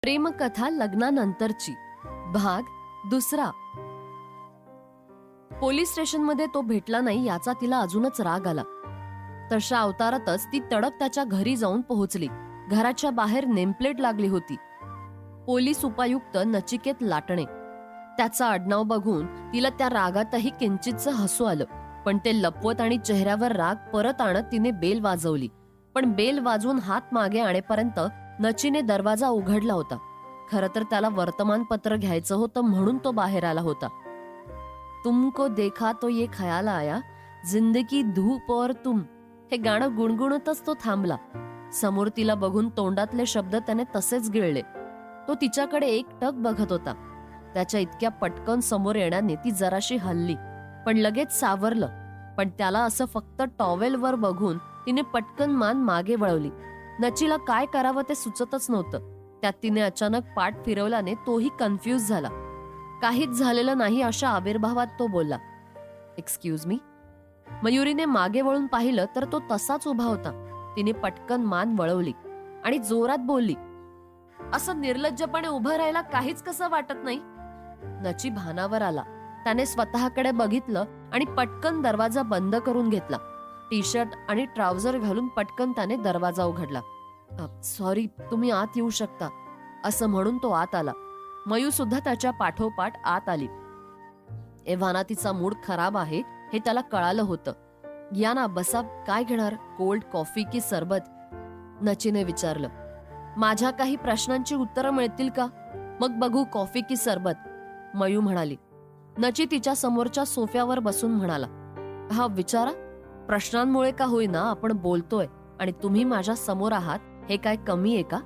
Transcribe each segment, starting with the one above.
प्रेमकथा लग्नानंतरची भाग दुसरा. पोलीस स्टेशनमध्ये तो भेटला नाही याचा तिला अजूनच राग आला. तशा अवतारातच ती तडक त्याच्या घरी जाऊन पोहोचली. घराच्या बाहेर नेमप्लेट लागली होती, पोलीस उपायुक्त नचिकेत लाटणे. त्याचा आडनाव बघून तिला त्या रागातही किंचितचं हसू आलं, पण ते लपवत आणि चेहऱ्यावर राग परत आणत तिने बेल वाजवली. पण बेल वाजवून हात मागे आणेपर्यंत नचीने दरवाजा उघडला होता. खरं तर त्याला वर्तमानपत्र घ्यायचं होतं म्हणून तो बाहेर आला होता. तुमको देखा तो ये ख्याल आया, जिंदगी धूप और तुम, हे गाणं गुणगुणतच तो थांबला. समोर तिला बघून तोंडातले शब्द त्याने तसेच गिळले. तो तिच्याकडे एकटक बघत होता. त्याच्या इतक्या पटकन समोर येण्याने ती जराशी हलली, पण लगेच सावरलं. पण त्याला असं फक्त टॉवेलवर बघून तिने पटकन मान मागे वळवली. नचीला काय करावं ते सुचतच नव्हतं. त्यात तिने अचानक पाठ फिरवल्याने तोही कन्फ्यूज झाला. काहीच झालेलं नाही अशा आविर्भावात तो बोलला, एक्सक्यूज मी. मयुरीने मागे वळून पाहिलं तर तो तसाच उभा होता. तिने पटकन मान वळवली आणि जोरात बोलली, असं निर्लज्जपणे उभं राहायला काहीच कसं वाटत नाही. नची भानावर आला. त्याने स्वतःकडे बघितलं आणि पटकन दरवाजा बंद करून घेतला. टी शर्ट आणि ट्राउझर घालून पटकन त्याने दरवाजा उघडला. सॉरी, तुम्ही आत येऊ शकता, असं म्हणून तो आत आला. मयू सुद्धा त्याच्या पाठोपाठ आत आली. एव्हाना तिचा मूड खराब आहे हे त्याला कळालं होतं. या ना, बसा. काय घेणार, कोल्ड कॉफी की सरबत? नचीने विचारलं. माझ्या काही प्रश्नांची उत्तरं मिळतील का? मग बघू कॉफी की सरबत, मयू म्हणाली. नची तिच्या समोरच्या सोफ्यावर बसून म्हणाला, हा विचारा. प्रश्नांमुळे का होईना आपण बोलतोय आणि तुम्ही माझ्या समोर आहात, हे काय कमी आहे का?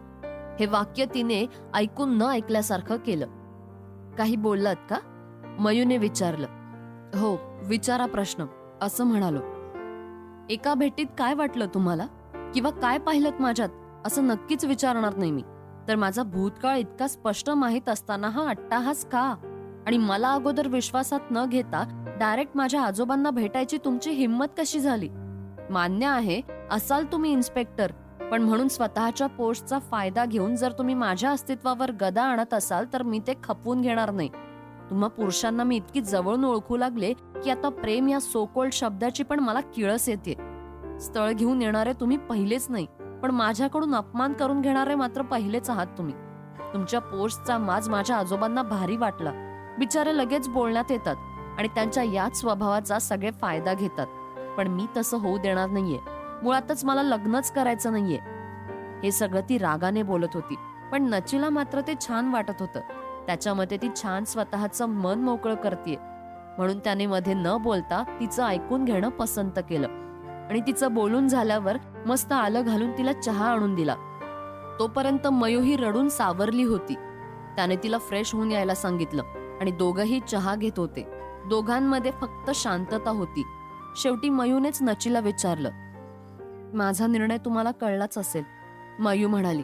हे वाक्य तिने ऐकून न ऐकल्यासारखं केलं. काही बोललात का? मयूने विचारलं. हो, विचारा प्रश्न, असं म्हणालो. एका भेटीत काय वाटलं तुम्हाला, किंवा काय पाहिलं माझ्यात, असं नक्कीच विचारणार नाही मी. तर माझा भूतकाळ इतका स्पष्ट माहित असताना हा अट्टाहास का? आणि मला अगोदर विश्वासात न घेता डायरेक्ट माझ्या आजोबांना भेटायची तुमची हिंमत कशी झाली? मान्य आहे, असाल तुम्ही इन्स्पेक्टर, पण म्हणून स्वतःच्या पोस्टचा फायदा घेऊन जर तुम्ही माझ्या अस्तित्वावर गदा आणत असाल तर मी ते खपवून घेणार नाही. तुम्हा पुरुषांना मी इतकी जवळून ओळखू लागले की आता प्रेम या सोकोल्ड शब्दाची पण मला किळस येते. स्थळ घेऊन येणारे तुम्ही पहिलेच नाही, पण माझ्याकडून अपमान करून घेणारे मात्र पहिलेच आहात तुम्ही. तुमच्या पोस्टचा माज माझ्या आजोबांना भारी वाटला. बिचारे लगेच बोलण्यात येतात आणि त्यांच्या याच स्वभावाचा सगळे फायदा घेतात. पण मी तसं होऊ देणार नाहीये. मुळातच मला लग्नच करायचं नाहीये. हे सगळं ती रागाने बोलत होती, पण नचीला मात्र ते छान वाटत होतं. त्याच्या मते ती छान स्वतःचं मन मोकळं करतेय, म्हणून त्याने मध्ये न बोलता तिचं ऐकून घेणं पसंत केलं. आणि तिचं बोलून झाल्यावर मस्त आलं घालून तिला चहा आणून दिला. तोपर्यंत मयूही रडून सावरली होती. त्याने तिला फ्रेश होऊन यायला सांगितलं आणि दोघंही चहा घेत होते. दोघांमध्ये फक्त शांतता होती. शेवटी मयूनेच नचीला विचारलं, माझा निर्णय तुम्हाला कळलाच असेल, मयू म्हणाली.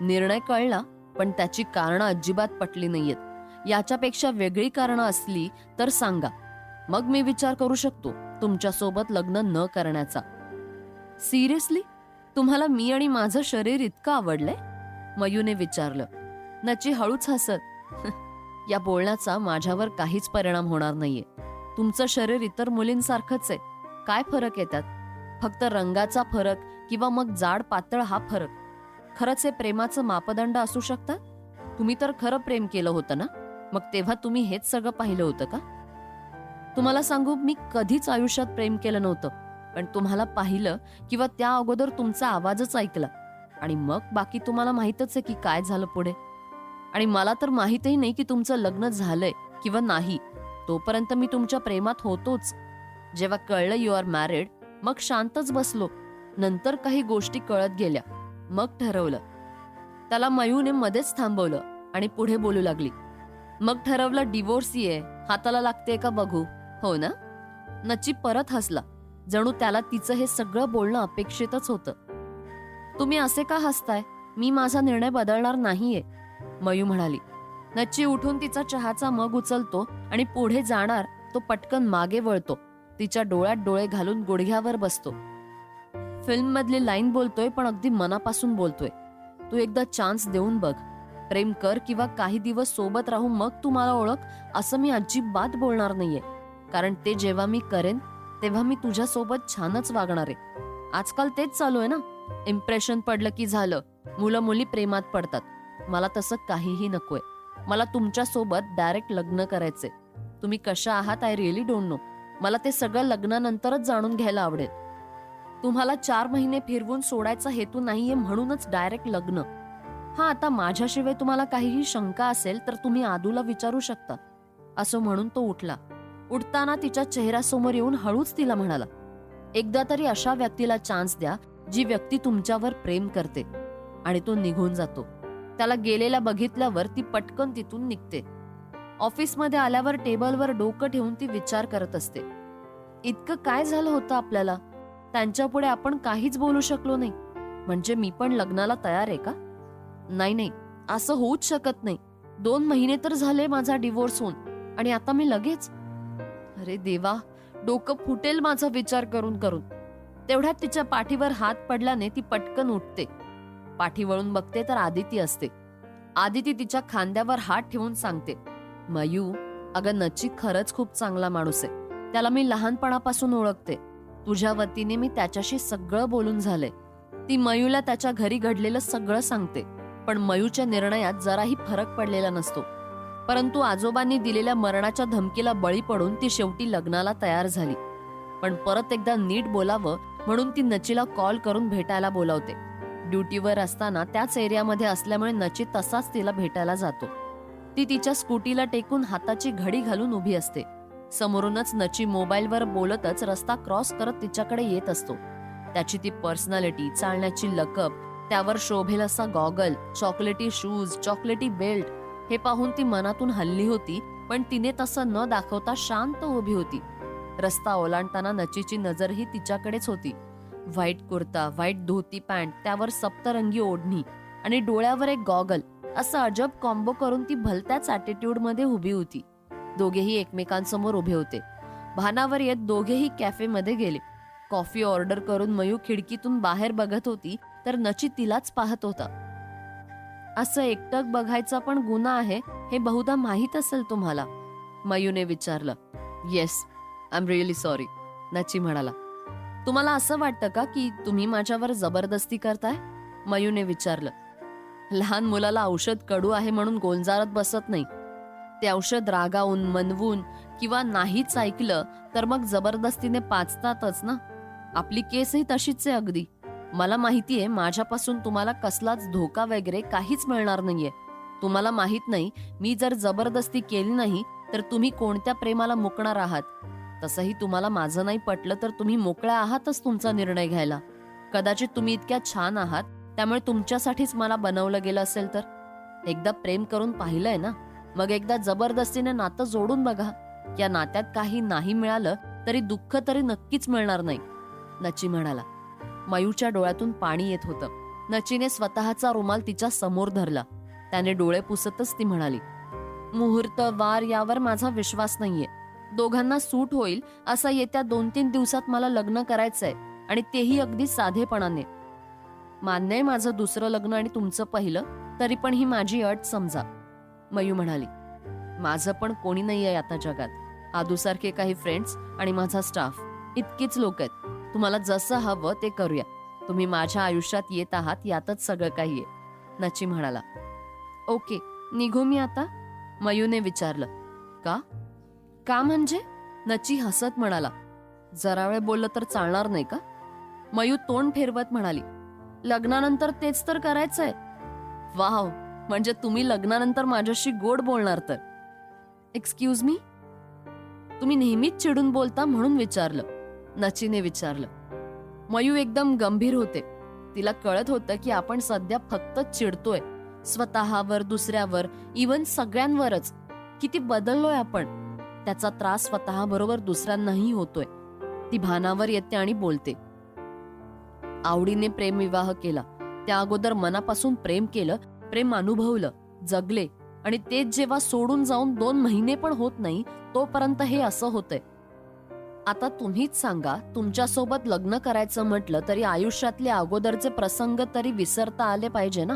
निर्णय कळला, पण त्याची कारणं अजिबात पटली नाहीयेत. याच्यापेक्षा वेगळी कारणं असली तर सांगा, मग मी विचार करू शकतो तुमच्यासोबत लग्न न करण्याचा. सिरियसली, तुम्हाला मी आणि माझं शरीर इतकं आवडलंय? मयूने विचारलं. नची हळूच हसत, या बोलण्याचा माझ्यावर काहीच परिणाम होणार नाहीये. तुमचं शरीर इतर मुलींसारखंच आहे. काय फरक आहे त्यात? फक्त रंगाचा फरक किंवा मग जाड पातळ हा फरक. खरंच हे प्रेमाचं मापदंड असू शकतं? तुम्ही तर खरं प्रेम केलं होतं ना? मग तेव्हा तुम्ही हेच सगळं पाहिलं होतं का? तुम्हाला सांगू, मी कधीच आयुष्यात प्रेम केलं नव्हतं, पण तुम्हाला पाहिलं किंवा त्या अगोदर तुमचा आवाजच ऐकला आणि मग बाकी तुम्हाला माहीतच आहे की काय झालं पुढे. आणि मला तर माहीतही नाही की तुमचं लग्न झालंय किंवा नाही. तोपर्यंत मी तुमच्या प्रेमात होतोच. जेव्हा कळलं यू आर मॅरिड, मग शांतच बसलो. नंतर काही गोष्टी कळत गेल्या, मग ठरवलं. त्याला मयूने मध्येच थांबवलं आणि पुढे बोलू लागली. मग ठरवलं डिवोर्स आहे, हाताला लागते का बघू, हो ना? नची परत हसला, जणू त्याला तिचं हे सगळं बोलणं अपेक्षितच होतं. तुम्ही असे का हसताय? मी माझा निर्णय बदलणार नाहीये, मयू म्हणाली. नची उठून तिचा चहाचा मग उचलतो आणि पुढे जाणार तो पटकन मागे वळतो. तिच्या डोळ्यात डोळे घालून गुडघ्यावर बसतो. फिल्म मधली लाईन बोलतोय, पण अगदी मनापासून बोलतोय. तू एकदा चान्स देऊन बघ. प्रेम कर किंवा काही दिवस सोबत राहू मग तू मला ओळख, असं मी अजिबात बोलणार नाहीये. कारण ते जेव्हा मी करेन तेव्हा मी तुझ्यासोबत छानच वागणार आहे. आजकाल तेच चालू आहे ना, इम्प्रेशन पडलं की झालं, मुलं मुली प्रेमात पडतात. मला तसं काहीही नकोय. मला तुमच्यासोबत डायरेक्ट लग्न करायचंय. तुम्ही कशा आहात आय रिअली डोंट नो. मला ते सगळं लग्नानंतरच जाणून घ्यायला आवडेल. तुम्हाला 4 महिने फिरवून सोडायचा हेतू नाहीये म्हणूनच डायरेक्ट लग्न. हा, आता माझ्याशिवाय तुम्हाला काहीही शंका असेल तर तुम्ही आदूला विचारू शकता, असं म्हणून तो उठला. उठताना तिच्या चेहऱ्यासमोर येऊन हळूच तिला म्हणाला, एकदा तरी अशा व्यक्तीला चान्स द्या जी व्यक्ती तुमच्यावर प्रेम करते. आणि तो निघून जातो. त्याला गेलेला बघितल्यावर ती पटकन तिथून निघते. ऑफिसमध्ये आल्यावर टेबलवर डोकं ठेवून ती विचार करत असते, इतकं काय झालं होतं आपल्याला? त्यांच्यापुढे आपण काहीच बोलू शकलो नाही. म्हणजे मी पण लग्नाला तयार आहे का? नाही, असं होऊच शकत नाही. 2 महिने तर झाले माझा डिवोर्स होऊन, आणि आता मी लगेच? अरे देवा, डोकं फुटेल माझा विचार करून करून. तेवढ्यात तिच्या पाठीवर हात पडल्याने ती पटकन उठते. पाठी वळून बघते तर आदिती असते. आदिती तिच्या खांद्यावर हात ठेवून सांगते, मयू, अगं नची खरंच खूप चांगला माणूस आहे. त्याला मी लहानपणापासून ओळखते. तुझ्या वतीने मी त्याच्याशी सगळं बोलून झालंय. ती मयूला त्याच्या घरी घडलेलं सगळं सांगते. पण मयूच्या निर्णयात जराही फरक पडलेला नसतो. परंतु आजोबांनी दिलेल्या मरणाच्या धमकीला बळी पडून ती शेवटी लग्नाला तयार झाली. पण परत एकदा नीट बोलावं म्हणून ती नचीला कॉल करून भेटायला बोलावते. ड्युटीवर असताना त्याच एरियामध्ये असल्यामुळे नची तसाच तिला भेटायला जातो. ती तिच्या स्कूटीला टेकून हाताची घडी घालून उभी असते. समोरूनच नची मोबाईलवर बोलतच रस्ता क्रॉस करत तिच्याकडे येत असतो. त्याची ती पर्सनॅलिटी, चालण्याची लकब, त्यावर शोभेल असा गॉगल, चॉकलेटी शूज, चॉकलेटी बेल्ट, हे पाहून ती मनातून हल्ली होती. पण तिने तसं न दाखवता शांत उभी होती. रस्ता ओलांडताना नचीची नजरही तिच्याकडेच होती. व्हाईट कुर्ता, व्हाईट धोती पॅन्ट, त्यावर सप्तरंगी ओढणी आणि डोळ्यावर एक गॉगल, असं अजब कॉम्बो करून ती भलत्याच ॲटिट्यूड मध्ये उभी होती. दोघेही एकमेकांसमोर उभे होते. भानावर येत दोघेही कॅफेमध्ये गेले. कॉफी ऑर्डर करून मयू खिडकीतून बाहेर बघत होती तर नची तिलाच पाहत होता. असं एकटक बघायचा पण गुन्हा आहे हे बहुधा माहीत असेल तुम्हाला, मयूने विचारलं. Yes, I am really sorry, नची म्हणाला. तुम्हाला असं वाटतं का की तुम्ही माझ्यावर जबरदस्ती करताय? मयूने विचारलं. लहान मुलाला औषध कडू आहे म्हणून गोंजारत बसत नाही. ते औषध रागावून, मनवून किंवा नाहीच ऐकलं तर मग जबरदस्तीने पाचतातच ना. आपली केसही तशीच आहे अगदी. मला माहितीये माझ्यापासून तुम्हाला कसलाच धोका वगैरे काहीच मिळणार नाहीये. तुम्हाला माहित नाही मी जर जबरदस्ती केली नाही तर तुम्ही कोणत्या प्रेमाला मुकणार आहात. तसंही तुम्हाला माझं नाही पटलं तर तुम्ही मोकळ्या आहातच तुमचा निर्णय घ्यायला. कदाचित तुम्ही इतक्या छान आहात त्यामुळे तुमच्यासाठीच मला बनवलं गेलं असेल तर. एकदा प्रेम करून पाहिलंय ना, मग एकदा जबरदस्तीने नातं जोडून बघा. या नात्यात काही नाही मिळालं तरी दुःख तरी नक्कीच मिळणार नाही, नची म्हणाला. मयूच्या डोळ्यातून पाणी येत होतं. नचीने स्वतःचा रुमाल तिच्या समोर धरला. त्याने डोळे पुसतच ती म्हणाली, मुहूर्त वार यावर माझा विश्वास नाहीये. दोघांना सूट होईल असं येत्या 2-3 दिवसात मला लग्न करायचंय, आणि तेही अगदी साधेपणाने. मान्य आहे माझं दुसरं लग्न आणि तुमचं पहिलं, तरी पण ही माझी अट समजा, मयू म्हणाली. माझं पण कोणी नाहीये आता जगात. आदूसारखे काही फ्रेंड्स आणि माझा स्टाफ, इतकीच लोक आहेत. तुम्हाला जसं हवं ते करूया. तुम्ही माझ्या आयुष्यात येत आहात यातच सगळं काही आहे, नची म्हणाला. ओके, निघू मी आता? मयूने विचारलं. का? का म्हणजे? नची हसत म्हणाला. जरा वेळ बोललं तर चालणार नाही का? मयू तोंड फिरवत म्हणाली. लग्नानंतर तेच तर करायचंय. वाव, म्हणजे तुम्ही लग्नानंतर माझ्याशी गोड बोलणार तर? Excuse me? तुम्ही नेहमीच चिडून बोलता म्हणून विचारलं, नचीने विचारलं. मयू एकदम गंभीर होते. तिला कळत होतं की आपण सध्या फक्त चिडतोय, स्वतःवर, दुसऱ्यावर, इवन सगळ्यांवरच. किती बदललोय आपण. त्याचा त्रास स्वतःबरोबर दुसऱ्यांनाही होतोय. ती भानावर येते आणि बोलते. आवडीने प्रेमविवाह केला, त्या अगोदर मनापासून प्रेम केलं, प्रेम अनुभवलं, जगले, आणि तेच जेव्हा सोडून जाऊन 2 महिने पण होत नाही तोपर्यंत हे असं होतंय. आता तुम्हीच सांगा, तुमच्यासोबत लग्न करायचं म्हटलं तरी आयुष्यातले अगोदरचे प्रसंग तरी विसरता आले पाहिजे ना.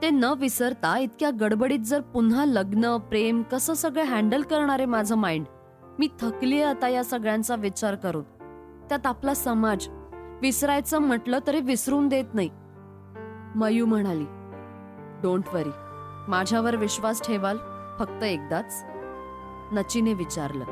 ते न विसरता इतक्या गडबडीत जर पुन्हा लग्न प्रेम कसं सगळं हँडल करणारे माझं माइंड. मी थकलीये आता या सगळ्यांचा विचार करून. त्यात आपला समाज विसरायचं म्हटलं तरी विसरून देत नाही. मयू म्हणाली, डोंट वरी, माझ्यावर विश्वास ठेवाल फक्त एकदाच? नचीने विचारलं.